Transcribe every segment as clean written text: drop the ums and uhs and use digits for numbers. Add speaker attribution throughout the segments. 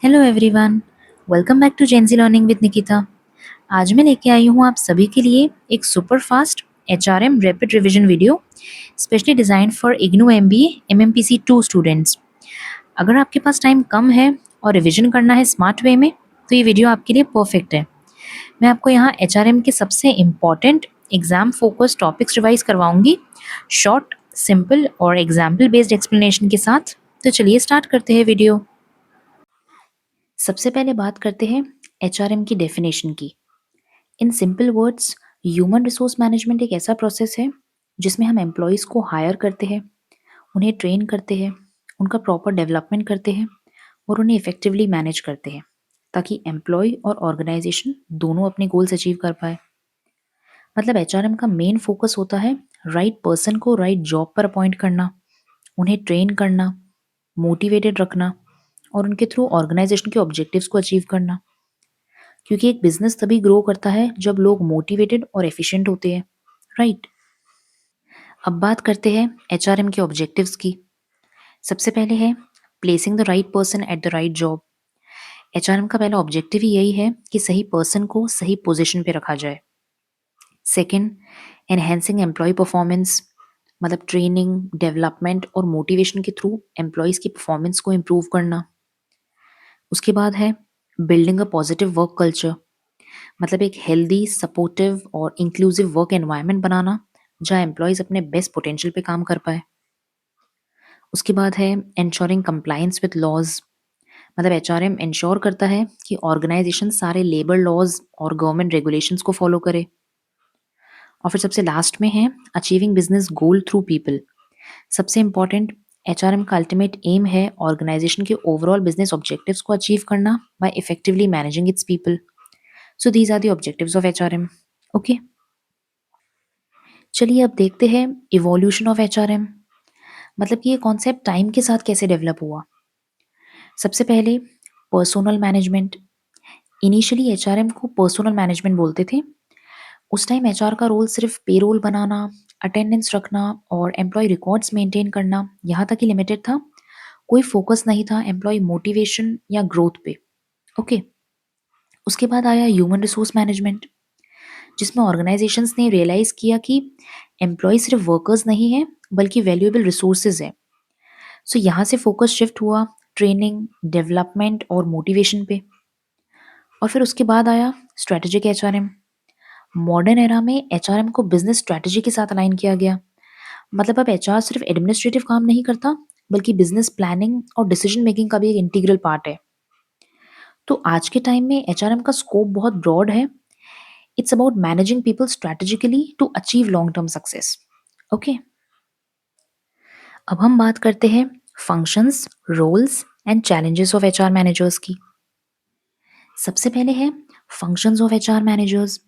Speaker 1: Hello everyone, welcome back to Gen Z learning with Nikita. आज मैं लेके आई हूँ आप सभी के लिए एक super fast HRM rapid revision video specially design for IGNOU MBA MMPC 2 students. अगर आपके पास टाइम कम है और रिवीजन करना है स्मार्ट वे में तो ये वीडियो आपके लिए परफेक्ट है। मैं आपको यहाँ एचआरएम के सबसे important exam focus topics revise करवाऊंगी, शॉर्ट, सिंपल और एग्जाम्पल बेस्ड एक्सप्लेनेशन के साथ। तो चलिए स्टार्ट करते हैं वीडियो। सबसे पहले बात करते हैं एचआरएम की डेफिनेशन की। इन simple words, human resource management एक ऐसा प्रोसेस है जिसमें हम एम्प्लॉयज़ को हायर करते हैं, उन्हें ट्रेन करते हैं, उनका प्रॉपर डेवलपमेंट करते हैं और उन्हें इफेक्टिवली मैनेज करते हैं ताकि एम्प्लॉय और ऑर्गेनाइजेशन दोनों अपने गोल्स अचीव कर पाए। मतलब एचआरएम का मेन फोकस होता है राइट पर्सन को राइट जॉब पर अपॉइंट करना, उन्हें ट्रेन करना, मोटिवेटेड रखना और उनके थ्रू ऑर्गेनाइजेशन के ऑब्जेक्टिव्स को अचीव करना। क्योंकि एक बिजनेस तभी ग्रो करता है जब लोग मोटिवेटेड और एफिशिएंट होते हैं, राइट। अब बात करते हैं एचआरएम के ऑब्जेक्टिव्स की। सबसे पहले है placing the right person at the right job. HRM का पहला ऑब्जेक्टिव ही यही है कि सही पर्सन को सही पोजीशन पे रखा जाए। सेकंड, एनहेंसिंग एम्प्लॉय परफॉर्मेंस, मतलब ट्रेनिंग, डेवलपमेंट और मोटिवेशन के थ्रू एम्प्लॉयज की परफॉर्मेंस को इम्प्रूव करना। उसके बाद है building a positive work culture, मतलब एक हेल्दी, सपोर्टिव और इंक्लूसिव वर्क एनवायरनमेंट बनाना जहाँ एम्प्लॉयज अपने बेस्ट पोटेंशियल पे काम कर पाए। उसके बाद है एंश्योरिंग कंप्लायंस विद लॉज, मतलब एचआरएम इंश्योर करता है कि ऑर्गेनाइजेशन सारे लेबर लॉज और गवर्नमेंट रेगुलेशंस को फॉलो करे। और फिर सबसे लास्ट में है achieving business goal through people. सबसे इम्पॉर्टेंट, एचआरएम का अल्टीमेट एम है ऑर्गेनाइजेशन के ओवरऑल बिजनेस ऑब्जेक्टिव्स को अचीव करना by effectively managing its people. So these are the objectives of HRM. Okay, चलिए अब देखते हैं इवोल्यूशन ऑफ एचआरएम, मतलब कि ये कॉन्सेप्ट टाइम के साथ कैसे डेवलप हुआ। सबसे पहले पर्सोनल मैनेजमेंट। इनिशियली एचआरएम को पर्सोनल मैनेजमेंट बोलते थे। उस टाइम एचआर का रोल सिर्फ पेरोल बनाना, अटेंडेंस रखना और एम्प्लॉय रिकॉर्ड्स मेंटेन करना यहाँ तक ही लिमिटेड था। कोई फोकस नहीं था एम्प्लॉय मोटिवेशन या ग्रोथ पे। ओके, उसके बाद आया ह्यूमन रिसोर्स मैनेजमेंट, जिसमें ऑर्गेनाइजेशंस ने रियलाइज किया कि एम्प्लॉय सिर्फ वर्कर्स नहीं है बल्कि वैल्यूएबल रिसोर्सेज है। सो यहाँ से फोकस शिफ्ट हुआ ट्रेनिंग, डेवलपमेंट और मोटिवेशन पे। और फिर उसके बाद आया स्ट्रेटेजिक एचआरएम। मॉडर्न एरा में एचआरएम को बिजनेस स्ट्रेटेजी के साथ अलाइन किया गया। मतलब अब एचआर सिर्फ एडमिनिस्ट्रेटिव काम नहीं करता बल्कि बिजनेस प्लानिंग और डिसीजन मेकिंग का भी एक इंटीग्रल पार्ट है। तो आज के टाइम में एचआरएम का स्कोप बहुत ब्रॉड है। It's about managing people strategically to achieve long term success. Okay, अब हम बात करते हैं functions, roles and challenges of HR managers की। सबसे पहले है functions of HR managers.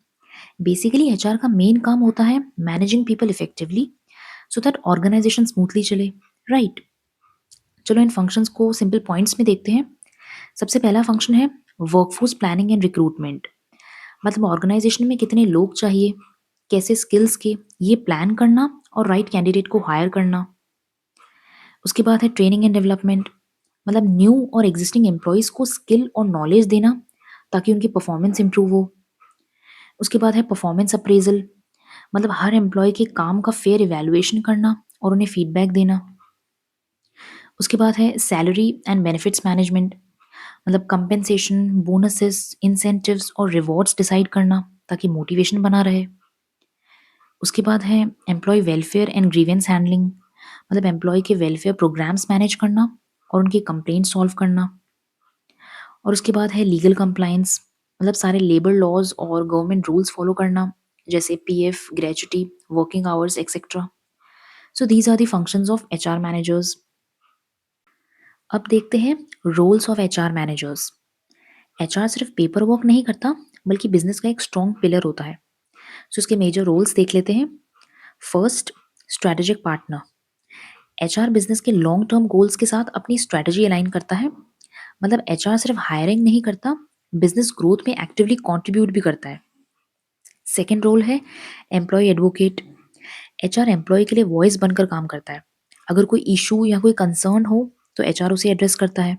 Speaker 1: Basically HR का मेन काम होता है managing people effectively so that organisation smoothly चले, राइट। चलो इन फंक्शंस को सिंपल पॉइंट्स में देखते हैं। सबसे पहला फंक्शन है वर्कफोर्स प्लानिंग एंड रिक्रूटमेंट, मतलब ऑर्गेनाइजेशन में कितने लोग चाहिए, कैसे स्किल्स के, ये प्लान करना और राइट कैंडिडेट को हायर करना। उसके बाद है ट्रेनिंग एंड डेवलपमेंट, मतलब न्यू और एग्जिस्टिंग एम्प्लॉयज़ को स्किल और नॉलेज देना ताकि उनकी परफॉर्मेंस इंप्रूव हो। उसके बाद है परफॉर्मेंस अप्रेजल, मतलब हर एम्प्लॉय के काम का फेयर इवैल्यूएशन करना और उन्हें फीडबैक देना। उसके बाद है सैलरी एंड बेनिफिट्स मैनेजमेंट, मतलब कंपेंसेशन, बोनसेस, इंसेंटिव्स और रिवॉर्ड्स डिसाइड करना ताकि मोटिवेशन बना रहे। उसके बाद है employee welfare and grievance handling, मतलब एम्प्लॉय के वेलफेयर प्रोग्राम्स मैनेज करना और उनकी कंप्लेंट सॉल्व करना। और उसके बाद है लीगल कंप्लायंस, मतलब सारे लेबर लॉज और गवर्नमेंट रूल्स फॉलो करना, जैसे PF, gratuity, working hours etcetera. So these are the functions of HR managers. अब देखते हैं roles of HR managers. HR सिर्फ पेपर वर्क नहीं करता बल्कि बिजनेस का एक स्ट्रॉन्ग पिलर होता है। सो इसके मेजर रोल्स देख लेते हैं। First, strategic partner. HR business के लॉन्ग टर्म गोल्स के साथ अपनी स्ट्रेटेजी अलाइन करता है। मतलब एचआर सिर्फ हायरिंग नहीं करता, बिजनेस ग्रोथ में एक्टिवली कंट्रीब्यूट भी करता है। सेकेंड रोल है एम्प्लॉय एडवोकेट। एचआर एम्प्लॉय के लिए वॉइस बनकर काम करता है। अगर कोई इशू या कोई कंसर्न हो तो एचआर उसे एड्रेस करता है।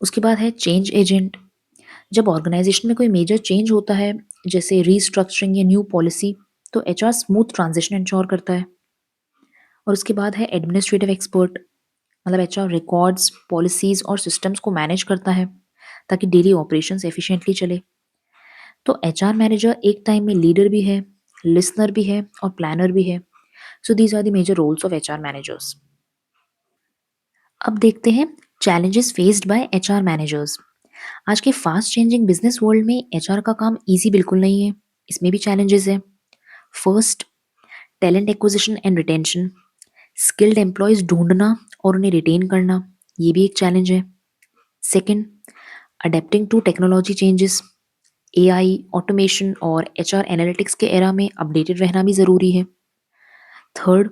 Speaker 1: उसके बाद है चेंज एजेंट। जब ऑर्गेनाइजेशन में कोई मेजर चेंज होता है, जैसे रीस्ट्रक्चरिंग या न्यू पॉलिसी, तो एचआर स्मूथ ट्रांजिशन इंश्योर करता है। और उसके बाद है एडमिनिस्ट्रेटिव एक्सपर्ट। मतलब एचआर रिकॉर्ड्स, पॉलिसीज और सिस्टम्स को मैनेज करता है ताकि डेली ऑपरेशंस एफिशिएंटली चले। तो एचआर मैनेजर एक टाइम में लीडर भी है, लिसनर भी है और प्लानर भी है। So these are the major roles of HR managers. अब देखते हैं challenges faced by HR managers. आज के फास्ट चेंजिंग बिजनेस वर्ल्ड में एचआर का काम इजी बिल्कुल नहीं है। इसमें भी चैलेंजेस है। First, talent acquisition and retention. Skilled employees ढूंढना और उन्हें रिटेन करना, ये भी एक चैलेंज है। Second, adapting to technology changes. AI, automation और एचआर एनालिटिक्स के एरा में अपडेटेड रहना भी ज़रूरी है। Third,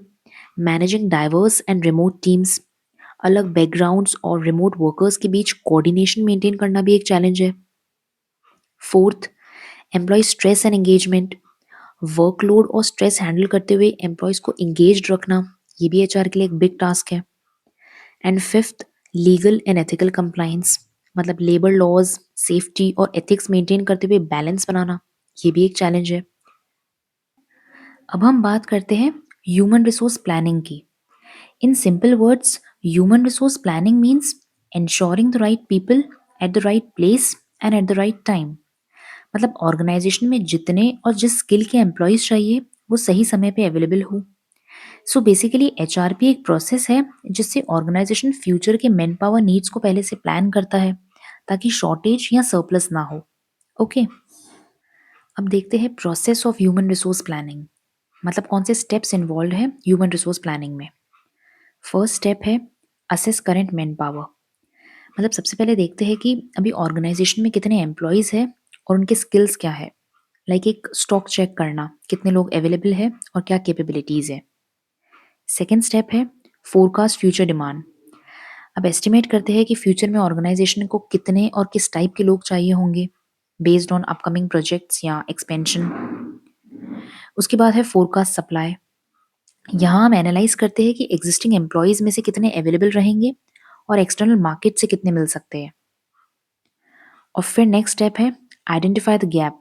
Speaker 1: managing diverse and remote teams. अलग बैकग्राउंड्स और रिमोट वर्कर्स के बीच कोऑर्डिनेशन मेंटेन करना भी एक चैलेंज है। Fourth, employee stress and engagement. Workload और स्ट्रेस हैंडल करते हुए एम्प्लॉयज को एंगेज्ड रखना, ये भी एचआर के लिए एक बिग टास्क है। And fifth, legal and ethical compliance. मतलब लेबर लॉज, सेफ्टी और एथिक्स मेंटेन करते हुए बैलेंस बनाना, ये भी एक चैलेंज है। अब हम बात करते हैं ह्यूमन रिसोर्स प्लानिंग की। इन simple words, human resource planning means ensuring the right people at the right place and at the right time। मतलब ऑर्गेनाइजेशन में जितने और जिस स्किल के एम्प्लॉयज चाहिए वो सही समय पे अवेलेबल हो। सो बेसिकली एचआरपी एक प्रोसेस है जिससे ऑर्गेनाइजेशन फ्यूचर के मैन पावर नीड्स को पहले से प्लान करता है ताकि शॉर्टेज या सरप्लस ना हो। ओके, अब देखते हैं process of human resource planning. मतलब कौन से स्टेप्स इन्वॉल्व है ह्यूमन रिसोर्स प्लानिंग में। फर्स्ट स्टेप है असेस करेंट मैन पावर। मतलब सबसे पहले देखते हैं कि अभी ऑर्गेनाइजेशन में कितने एम्प्लॉयज हैं और उनके स्किल्स क्या है। लाइक एक स्टॉक चेक करना, कितने लोग अवेलेबल है और क्या कैपेबिलिटीज है। सेकेंड स्टेप है फोरकास्ट फ्यूचर डिमांड। अब एस्टिमेट करते हैं कि फ्यूचर में ऑर्गेनाइजेशन को कितने और किस टाइप के लोग चाहिए होंगे बेस्ड ऑन अपकमिंग प्रोजेक्ट्स या एक्सपेंशन। उसके बाद है फोरकास्ट सप्लाई। यहाँ हम एनालाइज करते हैं कि एग्जिस्टिंग एम्प्लॉयज में से कितने अवेलेबल रहेंगे और एक्सटर्नल मार्केट से कितने मिल सकते हैं। और फिर नेक्स्ट स्टेप है आइडेंटिफाई द गैप।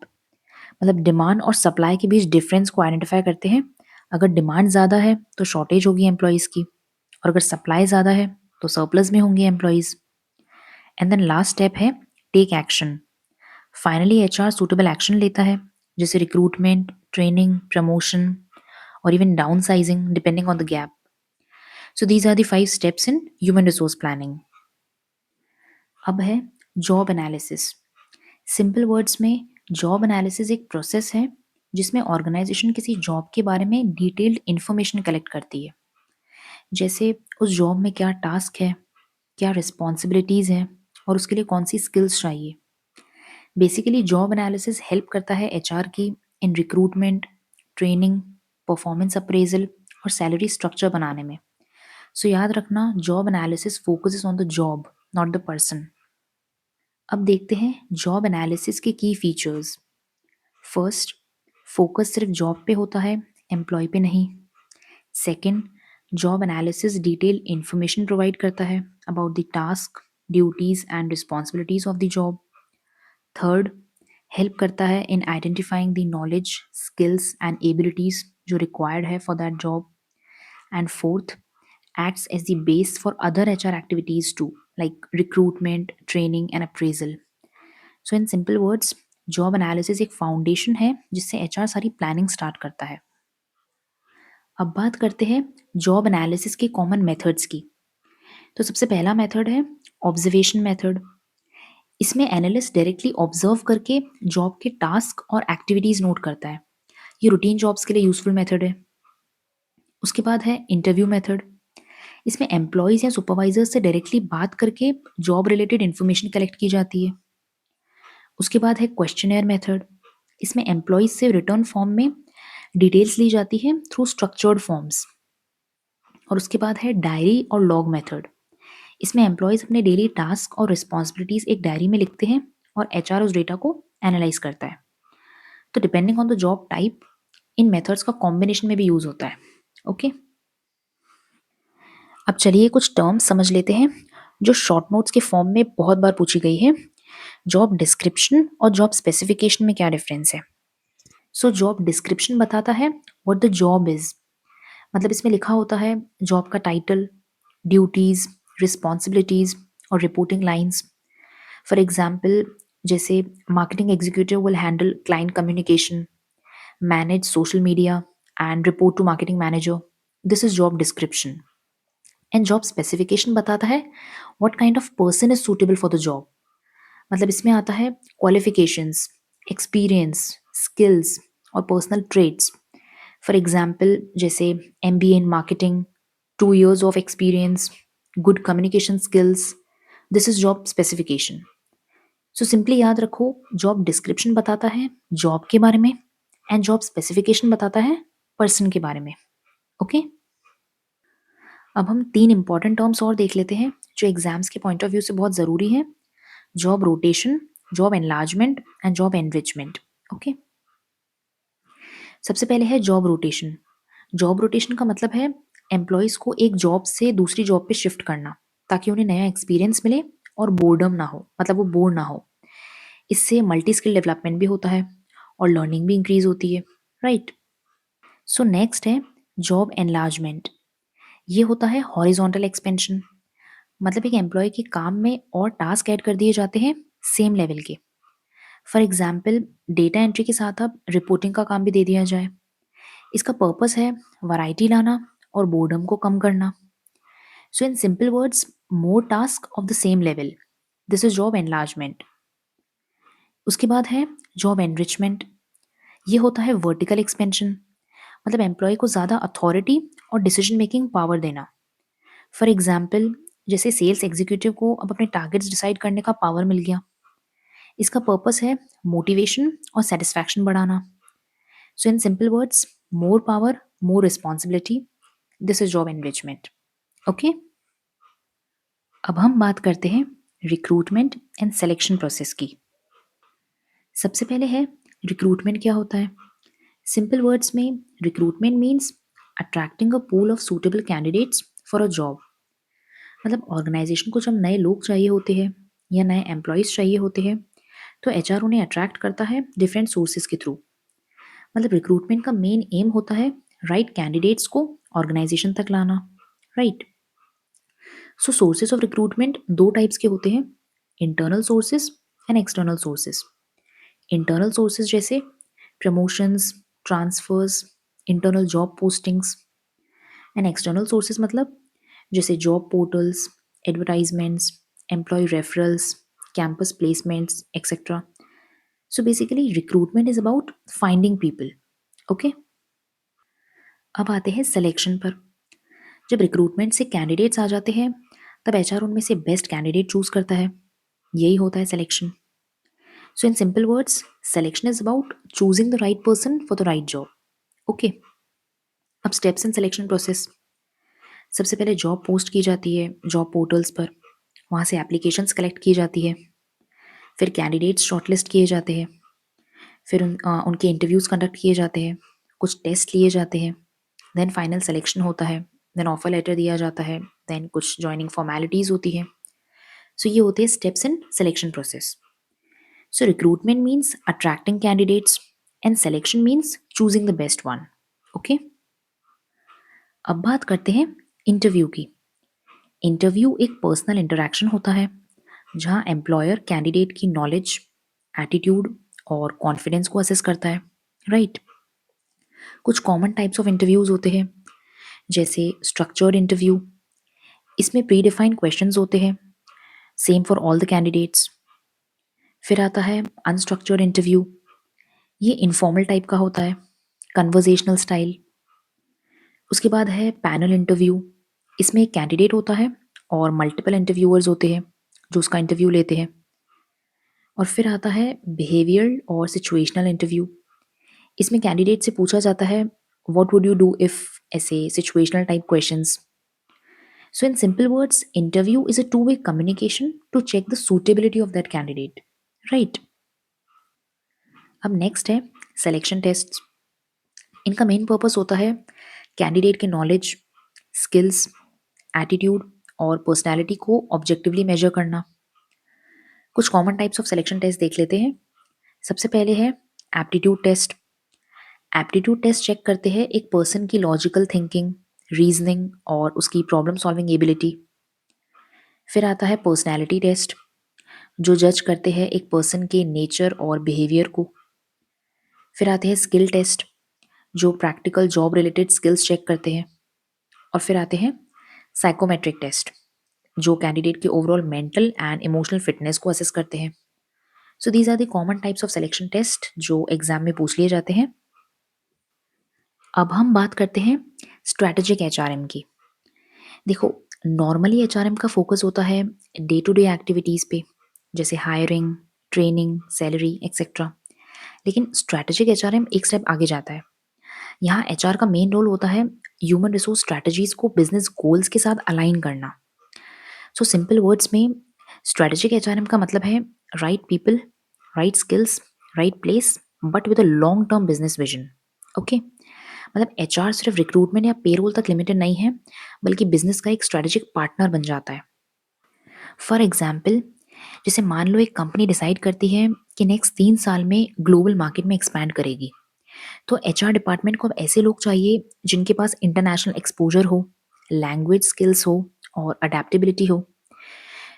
Speaker 1: मतलब डिमांड और सप्लाई के बीच डिफरेंस को आइडेंटिफाई करते हैं। अगर डिमांड ज़्यादा है तो शॉर्टेज होगी एम्प्लॉयज़ की, और अगर सप्लाई ज़्यादा है तो सरप्लस में होंगे employees. And then last step है take action. Finally HR suitable action लेता है, जैसे रिक्रूटमेंट, ट्रेनिंग, प्रमोशन और even downsizing depending on the gap. So these are the 5 steps in human resource planning. अब है job analysis. Simple words में job analysis एक process है जिसमें ऑर्गेनाइजेशन किसी जॉब के बारे में डिटेल्ड इंफॉर्मेशन कलेक्ट करती है। जैसे उस जॉब में क्या टास्क है, क्या रिस्पॉन्सिबिलिटीज़ हैं और उसके लिए कौन सी स्किल्स चाहिए। बेसिकली जॉब एनालिसिस हेल्प करता है एचआर की इन रिक्रूटमेंट, ट्रेनिंग, परफॉर्मेंस अप्रेजल और सैलरी स्ट्रक्चर बनाने में। सो याद रखना, job analysis focuses on the job, not the person. अब देखते हैं जॉब एनालिसिस के की फीचर्स। फर्स्ट, फोकस सिर्फ जॉब पे होता है, एम्प्लॉय पे नहीं। Second, job analysis detail information provide करता है about the task, duties and responsibilities of the job. Third, help करता है in identifying the knowledge, skills and abilities जो रिक्वायर्ड है for that job. And fourth, acts as the base for other HR activities too, like recruitment, training and appraisal. So in simple words, job analysis एक foundation है जिससे HR सारी planning start करता है। अब बात करते हैं जॉब एनालिसिस के कॉमन मेथड्स की। तो सबसे पहला मेथड है ऑब्जर्वेशन मेथड। इसमें एनालिस्ट डायरेक्टली ऑब्जर्व करके जॉब के टास्क और एक्टिविटीज नोट करता है। ये रूटीन जॉब्स के लिए यूजफुल मेथड है। उसके बाद है इंटरव्यू मेथड। इसमें एम्प्लॉयज या सुपरवाइजर से डायरेक्टली बात करके जॉब रिलेटेड इन्फॉर्मेशन कलेक्ट की जाती है। उसके बाद है क्वेश्चनेयर मेथड। इसमें एम्प्लॉयज से रिटर्न फॉर्म में डिटेल्स ली जाती है थ्रू स्ट्रक्चर्ड फॉर्म्स। और उसके बाद है डायरी और लॉग मेथड। इसमें एम्प्लॉयज अपने डेली टास्क और रिस्पॉन्सिबिलिटीज एक डायरी में लिखते हैं और एचआर उस डेटा को एनालाइज करता है। तो depending on the job type, in methods का कॉम्बिनेशन में भी यूज होता है। ओके, अब चलिए कुछ टर्म्स समझ लेते हैं जो शॉर्ट नोट्स के फॉर्म में बहुत बार पूछी गई है। जॉब डिस्क्रिप्शन और जॉब स्पेसिफिकेशन में क्या डिफरेंस है? सो जॉब डिस्क्रिप्शन बताता है व्हाट द जॉब इज, मतलब इसमें लिखा होता है जॉब का टाइटल, ड्यूटीज, रिस्पॉन्सिबिलिटीज और रिपोर्टिंग लाइंस। फॉर एग्जाम्पल, जैसे marketing executive will handle client communication, manage social media and report to marketing manager. This is job description. And job specification बताता है what kind of person is suitable for the job, मतलब इसमें आता है qualifications, experience, skills और personal traits. For example, जैसे MBA in marketing, 2 years of experience, good communication skills. This is job specification. So simply याद रखो, job description बताता है जॉब के बारे में एंड जॉब स्पेसिफिकेशन बताता है पर्सन के बारे में। ओके, अब हम 3 इंपॉर्टेंट टर्म्स और देख लेते हैं जो एग्जाम्स के पॉइंट ऑफ व्यू से बहुत ज़रूरी है। Job rotation, job enlargement and job enrichment. Okay, सबसे पहले है जॉब रोटेशन। जॉब रोटेशन का मतलब है एम्प्लॉयज को एक जॉब से दूसरी जॉब पे शिफ्ट करना, ताकि उन्हें नया एक्सपीरियंस मिले और बोर्डम ना हो, मतलब वो बोर ना हो। इससे मल्टी स्किल डेवलपमेंट भी होता है और लर्निंग भी इंक्रीज होती है, राइट। सो नेक्स्ट है जॉब एनलार्जमेंट। ये होता है हॉरिजॉन्टल एक्सपेंशन, मतलब एक एम्प्लॉय के काम में और टास्क ऐड कर दिए जाते हैं सेम लेवल के। फॉर एग्जाम्पल, डेटा एंट्री के साथ अब रिपोर्टिंग का काम भी दे दिया जाए। इसका पर्पस है वैरायटी लाना और बोर्डम को कम करना। So in simple words, more task of the same level. This is job enlargement. उसके बाद है जॉब एनरिचमेंट। ये होता है वर्टिकल एक्सपेंशन, मतलब एम्प्लॉय को ज़्यादा अथॉरिटी और डिसीजन मेकिंग पावर देना। फॉर एग्जाम्पल, जैसे सेल्स एग्जीक्यूटिव को अब अपने टारगेट्स डिसाइड करने का पावर मिल गया। इसका पर्पस है मोटिवेशन और सेटिस्फैक्शन बढ़ाना। So in simple words, more power, more responsibility. This is job enrichment. Okay, अब हम बात करते हैं रिक्रूटमेंट एंड सिलेक्शन प्रोसेस की। सबसे पहले है रिक्रूटमेंट क्या होता है। सिंपल वर्ड्स में, recruitment means attracting a pool of suitable candidates for a job. मतलब ऑर्गेनाइजेशन को जब नए लोग चाहिए होते हैं या नए एम्प्लॉयज़ चाहिए होते हैं, तो HR उन्हें अट्रैक्ट करता है डिफरेंट सोर्सेज के थ्रू। मतलब रिक्रूटमेंट का मेन एम होता है राइट कैंडिडेट्स को ऑर्गेनाइजेशन तक लाना, right. So sources of recruitment दो टाइप्स के होते हैं, internal sources and external sources. Internal sources जैसे promotions, transfers, internal job postings. And external sources मतलब जैसे job portals, advertisements, employee referrals, campus placements etcetera. So basically recruitment is about finding people. Okay, अब आते हैं selection पर। जब recruitment से candidates आ जाते हैं, तब HR उनमें से बेस्ट कैंडिडेट चूज करता है। यही होता है selection. So in simple words, selection is about choosing the right person for the right job. Okay, अब स्टेप्स इन सिलेक्शन प्रोसेस। सबसे पहले जॉब पोस्ट की जाती है जॉब पोर्टल्स पर, वहाँ से एप्लीकेशंस कलेक्ट की जाती है। फिर कैंडिडेट्स शॉर्टलिस्ट किए जाते हैं। फिर उनके इंटरव्यूज़ कंडक्ट किए जाते हैं, कुछ टेस्ट लिए जाते हैं। देन फाइनल सिलेक्शन होता है, देन ऑफर लेटर दिया जाता है, देन कुछ जॉइनिंग फॉर्मेलिटीज़ होती है। सो ये होते हैं steps in selection process. So recruitment means attracting candidates and selection means choosing the best one. Okay, अब बात करते हैं इंटरव्यू की। इंटरव्यू एक पर्सनल इंटरेक्शन होता है जहाँ एम्प्लॉयर कैंडिडेट की नॉलेज, एटीट्यूड और कॉन्फिडेंस को असेस करता है, राइट। कुछ कॉमन टाइप्स ऑफ इंटरव्यूज होते हैं, जैसे स्ट्रक्चर्ड इंटरव्यू। इसमें प्री डिफाइंड क्वेश्चंस होते हैं, same for all the candidates. फिर आता है अनस्ट्रक्चर्ड इंटरव्यू। ये इनफॉर्मल टाइप का होता है, कन्वर्जेशनल स्टाइल। उसके बाद है पैनल इंटरव्यू। इसमें एक कैंडिडेट होता है और मल्टीपल इंटरव्यूअर्स होते हैं जो उसका इंटरव्यू लेते हैं। और फिर आता है बिहेवियर और सिचुएशनल इंटरव्यू। इसमें कैंडिडेट से पूछा जाता है what would you do if, ऐसे situational type questions. So in simple words, interview is a two way communication to check the suitability of that candidate, right. अब नेक्स्ट है selection test. इनका main purpose होता है candidate के knowledge, skills, attitude और personality को objectively measure करना। कुछ common types of selection test देख लेते हैं। सबसे पहले है aptitude test. Aptitude test check करते हैं एक पर्सन की लॉजिकल थिंकिंग, रीजनिंग और उसकी प्रॉब्लम सॉल्विंग एबिलिटी। फिर आता है पर्सनैलिटी टेस्ट, जो जज करते हैं एक पर्सन के नेचर और बिहेवियर को। फिर आते हैं स्किल टेस्ट, जो practical job related skills check करते हैं। और फिर आते हैं साइकोमेट्रिक टेस्ट, जो कैंडिडेट के overall mental and emotional fitness को असेस करते हैं। So these are the common types of selection test जो एग्जाम में पूछ लिए जाते हैं। अब हम बात करते हैं स्ट्रैटेजिक एचआरएम की। देखो, नॉर्मली एचआरएम का फोकस होता है डे टू डे एक्टिविटीज़ पे, जैसे हायरिंग, ट्रेनिंग, सैलरी एक्सेट्रा। लेकिन स्ट्रैटेजिक एचआरएम एक स्टेप आगे जाता है। यहाँ एचआर का मेन रोल होता है ह्यूमन रिसोर्स स्ट्रैटेजीज को बिजनेस गोल्स के साथ अलाइन करना। सो सिंपल वर्ड्स में स्ट्रैटेजिक एचआरएम का मतलब है right people, right skills, right place, but with a long term business vision. Okay, मतलब एचआर सिर्फ रिक्रूटमेंट या पेरोल तक लिमिटेड नहीं है, बल्कि बिजनेस का एक स्ट्रैटेजिक पार्टनर बन जाता है। फॉर एग्जाम्पल, जैसे मान लो एक कंपनी डिसाइड करती है कि नेक्स्ट 3 साल में ग्लोबल मार्केट में एक्सपैंड करेगी, तो एचआर डिपार्टमेंट को अब ऐसे लोग चाहिए जिनके पास इंटरनेशनल एक्सपोजर हो, लैंग्वेज स्किल्स हो और अडेप्टेबिलिटी हो।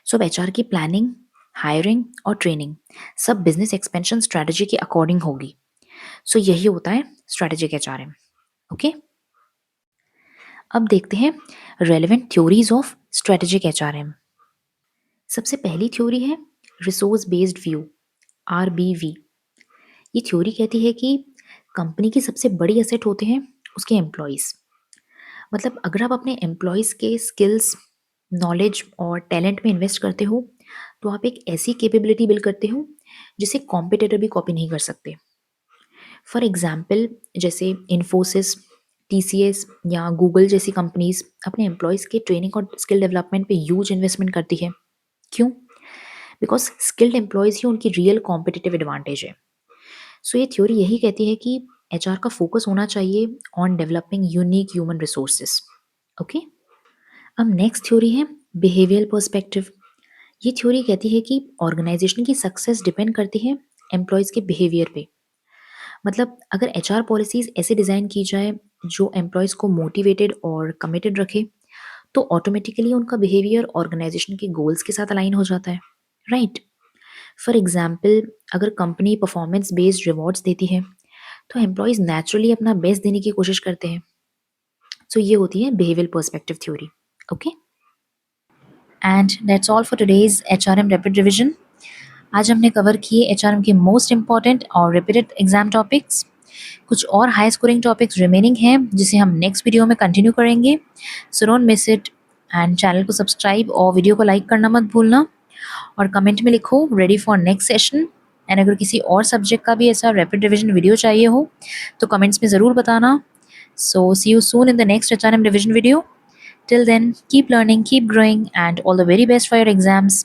Speaker 1: सो अब एचआर की प्लानिंग, हायरिंग और ट्रेनिंग सब बिजनेस एक्सपेंशन स्ट्रेटजी के अकॉर्डिंग होगी। सो यही होता है स्ट्रेटेजिक एचआरएम। ओके, अब देखते हैं relevant theories of strategic HRM. सबसे पहली थ्योरी है रिसोर्स बेस्ड व्यू, आरबीवी। ये थ्योरी कहती है कि कंपनी की सबसे बड़ी एसेट होते हैं उसके एम्प्लॉयज़। मतलब अगर आप अपने एम्प्लॉयज़ के स्किल्स, नॉलेज और टैलेंट में इन्वेस्ट करते हो, तो आप एक ऐसी कैपेबिलिटी बिल्ड करते हो जिसे कॉम्पिटिटर भी कॉपी नहीं कर सकते। फॉर एग्जाम्पल, जैसे इन्फोसिस, टीसीएस या गूगल जैसी कंपनीज अपने एम्प्लॉयज़ के ट्रेनिंग और स्किल डेवलपमेंट पे ह्यूज इन्वेस्टमेंट करती है। क्यों? बिकॉज स्किल्ड एम्प्लॉयज़ ही उनकी रियल कॉम्पिटिटिव एडवांटेज है। सो ये थ्योरी यही कहती है कि एचआर का फोकस होना चाहिए on developing unique human resources. Okay, अब नेक्स्ट थ्योरी है बिहेवियर पर्सपेक्टिव। ये थ्योरी कहती है कि ऑर्गेनाइजेशन की सक्सेस डिपेंड करती है एम्प्लॉयज़ के बिहेवियर पे। मतलब अगर एचआर पॉलिसीज ऐसे डिज़ाइन की जाए जो एम्प्लॉयज़ को मोटिवेटेड और कमिटेड रखे, तो ऑटोमेटिकली उनका बिहेवियर ऑर्गेनाइजेशन के गोल्स के साथ अलाइन हो जाता है, राइट? फॉर एग्जाम्पल, अगर कंपनी परफॉर्मेंस बेस्ड रिवॉर्ड्स देती है, तो एम्प्लॉयज़ नेचुरली अपना बेस्ट देने की कोशिश करते हैं। सो ये होती है behaviour perspective theory. Okay, and that's all for today's HRM rapid revision. आज हमने कवर किए एचआरएम के मोस्ट इंपॉर्टेंट और रिपीटेड एग्जाम टॉपिक्स। कुछ और हाई स्कोरिंग टॉपिक्स रिमेनिंग हैं जिसे हम नेक्स्ट वीडियो में कंटिन्यू करेंगे। So don't miss it, and channel को सब्सक्राइब और वीडियो को लाइक करना मत भूलना। और कमेंट में लिखो ready for next session. And अगर किसी और सब्जेक्ट का भी ऐसा रैपिड रिविजन वीडियो चाहिए हो तो कमेंट्स में ज़रूर बताना। So see you soon in the next HRM revision video. Till then, keep learning, keep growing, and all the very best for your exams.